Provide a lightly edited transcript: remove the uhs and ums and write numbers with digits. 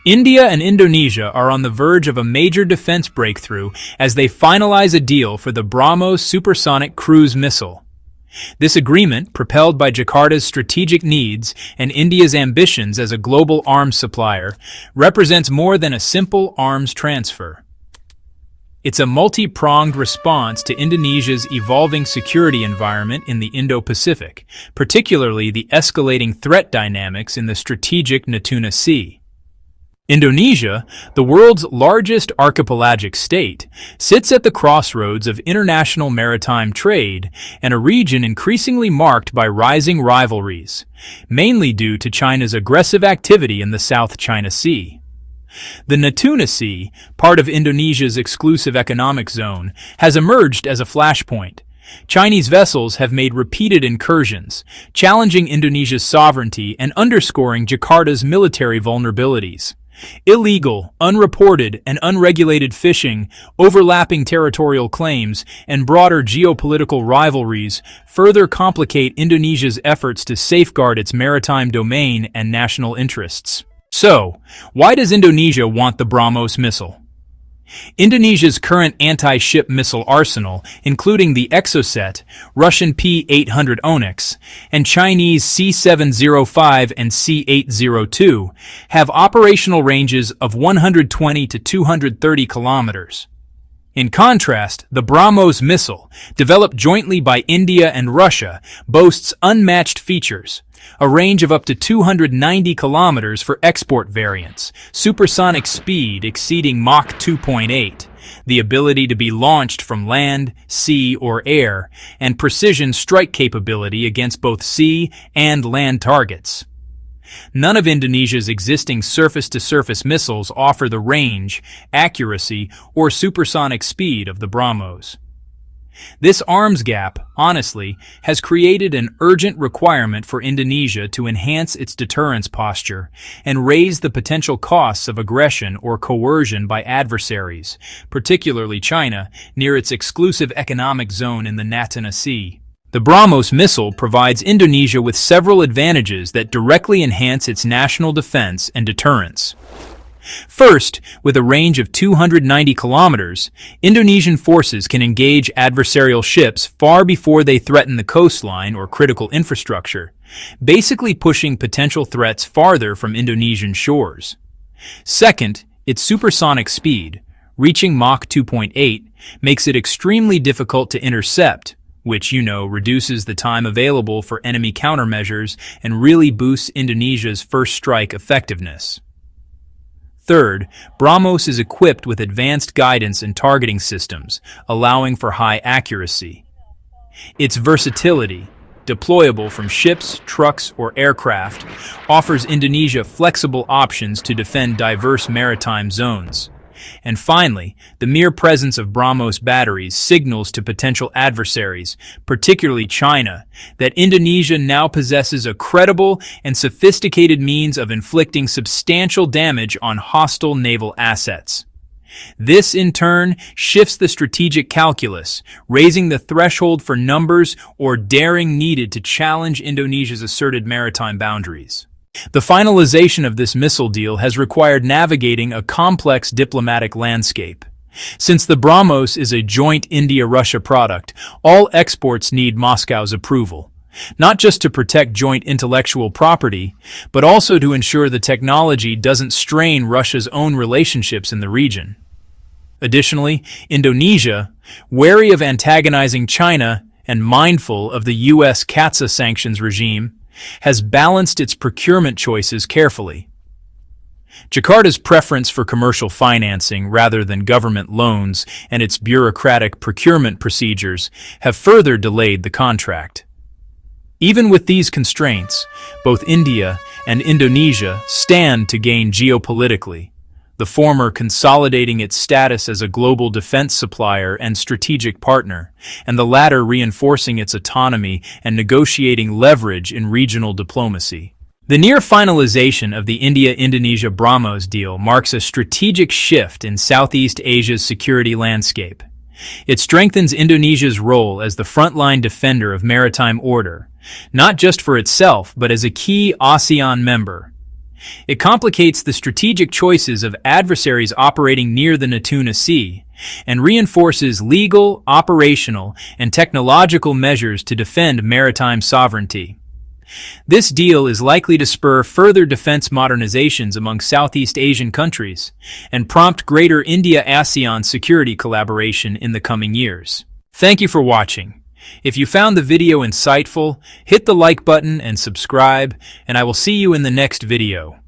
India and Indonesia are on the verge of a major defense breakthrough as they finalize a deal for the BrahMos supersonic cruise missile. This agreement, propelled by Jakarta's strategic needs and India's ambitions as a global arms supplier, represents more than a simple arms transfer. It's a multi-pronged response to Indonesia's evolving security environment in the Indo-Pacific, particularly the escalating threat dynamics in the strategic Natuna Sea. Indonesia, the world's largest archipelagic state, sits at the crossroads of international maritime trade and a region increasingly marked by rising rivalries, mainly due to China's aggressive activity in the South China Sea. The Natuna Sea, part of Indonesia's exclusive economic zone, has emerged as a flashpoint. Chinese vessels have made repeated incursions, challenging Indonesia's sovereignty and underscoring Jakarta's military vulnerabilities. Illegal, unreported, and unregulated fishing, overlapping territorial claims, and broader geopolitical rivalries further complicate Indonesia's efforts to safeguard its maritime domain and national interests. So, why does Indonesia want the BrahMos missile? Indonesia's current anti-ship missile arsenal, including the Exocet, Russian P-800 Onyx, and Chinese C-705 and C-802, have operational ranges of 120 to 230 kilometers. In contrast, the BrahMos missile, developed jointly by India and Russia, boasts unmatched features: a range of up to 290 kilometers for export variants, supersonic speed exceeding Mach 2.8, the ability to be launched from land, sea, or air, and precision strike capability against both sea and land targets. None of Indonesia's existing surface-to-surface missiles offer the range, accuracy, or supersonic speed of the BrahMos. This arms gap, honestly, has created an urgent requirement for Indonesia to enhance its deterrence posture and raise the potential costs of aggression or coercion by adversaries, particularly China, near its exclusive economic zone in the Natuna Sea. The BrahMos missile provides Indonesia with several advantages that directly enhance its national defense and deterrence. First, with a range of 290 kilometers, Indonesian forces can engage adversarial ships far before they threaten the coastline or critical infrastructure, basically pushing potential threats farther from Indonesian shores. Second, its supersonic speed, reaching Mach 2.8, makes it extremely difficult to intercept, which, reduces the time available for enemy countermeasures and really boosts Indonesia's first strike effectiveness. Third, BrahMos is equipped with advanced guidance and targeting systems, allowing for high accuracy. Its versatility, deployable from ships, trucks, or aircraft, offers Indonesia flexible options to defend diverse maritime zones. And finally, the mere presence of BrahMos batteries signals to potential adversaries, particularly China, that Indonesia now possesses a credible and sophisticated means of inflicting substantial damage on hostile naval assets. This, in turn, shifts the strategic calculus, raising the threshold for numbers or daring needed to challenge Indonesia's asserted maritime boundaries. The finalization of this missile deal has required navigating a complex diplomatic landscape. Since the BrahMos is a joint India-Russia product, all exports need Moscow's approval, not just to protect joint intellectual property, but also to ensure the technology doesn't strain Russia's own relationships in the region. Additionally, Indonesia, wary of antagonizing China and mindful of the U.S. CAATSA sanctions regime, has balanced its procurement choices carefully. Jakarta's preference for commercial financing rather than government loans and its bureaucratic procurement procedures have further delayed the contract. Even with these constraints, both India and Indonesia stand to gain geopolitically, the former consolidating its status as a global defense supplier and strategic partner, and the latter reinforcing its autonomy and negotiating leverage in regional diplomacy. The near finalization of the India-Indonesia BrahMos deal marks a strategic shift in Southeast Asia's security landscape. It strengthens Indonesia's role as the frontline defender of maritime order, not just for itself but as a key ASEAN member. It complicates the strategic choices of adversaries operating near the Natuna Sea, and reinforces legal, operational, and technological measures to defend maritime sovereignty. This deal is likely to spur further defense modernizations among Southeast Asian countries and prompt greater India-ASEAN security collaboration in the coming years. Thank you for watching. If you found the video insightful, hit the like button and subscribe, and I will see you in the next video.